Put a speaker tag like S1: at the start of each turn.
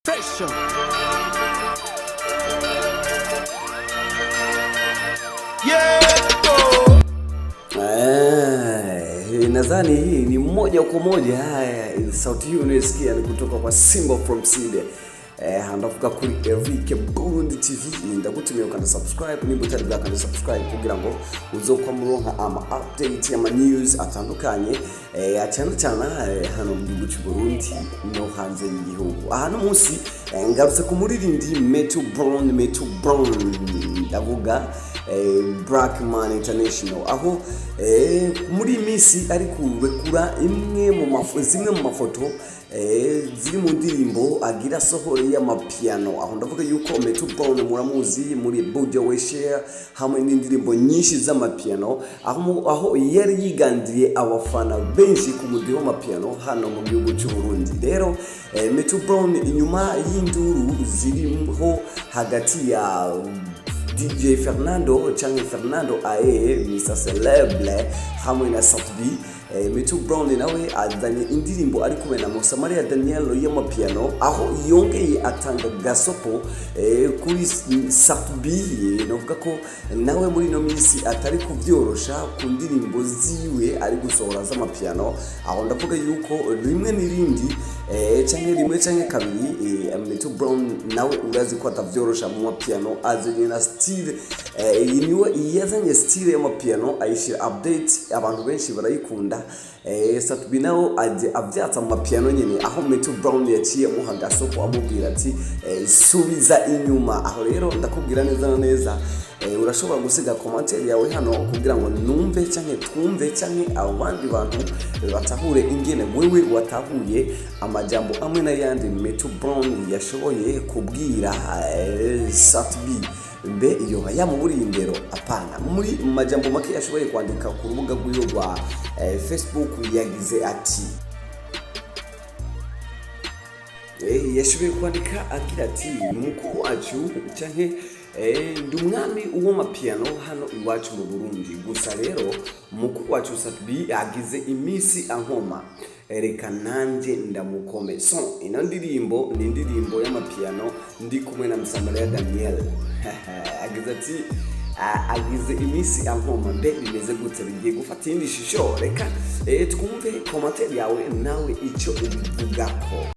S1: Pressure. Nadhani hii ni moja kwa moja. Sauti hii unayosikia ni kutoka kwa Simba from City. Handafuka kuri Eric Burundi TV. Ndagutumye ukanda subscribe nimba utari kandi subscribe kugira ngo uzokwa muronka ama update ya news atandukanye cyane hano mu gihugu cy'u Burundi no hanze y'igihugu. Hano munsi ngarutse ku muririmbyi Metou ndavuga Black Man International aho muri misi ari kurekura zimwe mu mafoto ziri mu ndirimbo agira sohore y'amapiano. Aho ndavuga yuko Metou muramuzi muri Bivuzwe hamwe n'indirimbo nyinshi z'amapiano aho yari yigandiye abafana benshi ku mudiho w'amapiano hano mu gihugu cy'u Burundi. Rero Metou inyuma y'induru ziriho hagati ya DJ Fernando Ae Mr. Celebre hamwe na Satbi. Metou nawe azanye indirimbo ari kubena mu Samaria Daniel y'amapiano aho yongeye atanga gasopo kuri Satbi. Novuga ko nawe muri no minsi atari kuvyorosha ku ndirimbo ziwe ari gusohora z'amapiano. Aho ndavuga yuko rimwe n'irindi canke kabiri Metou nawe urazi ko atavyorosha mu mapiano azanye na style niwe yazanye style y'amapiano ayishira update abantu benshi barayikunda. Satbi nawe avyatsa mu mapiano nyene aho Metou yaciye mu hagasoko amubwira ati subiza inyuma. Aho rero ndakubwira neza urashobora gusiga commentaire yawe hano kugira ngo numve canke twumve canke abandi bantu batahure ingene wewe watahuye amajambo amwe na yandi Metou yashoboye kubwira Satbi. Mbe iyo yamuburi indero apana muri majambo make yashoboye kwandika ku rubuga rw'iyo rwa Facebook. Yagize ati yashoboye kwandika agira ati mukuru wacu canke ndumwami uwo mapiano hano iwacu mu Burundi. Gusa rero mukuru wacu Satbi agize imisi ankoma reka nanje ndamukome. So ino ndirimbo ni indirimbo y'amapiano ndi kumwe na Samaria Daniel. Agize ati agize imisi ankoma. Mbe bimeze gute bigiye gufata indi shisho? Reka twumve commentaire yawe nawe ico ubivugako.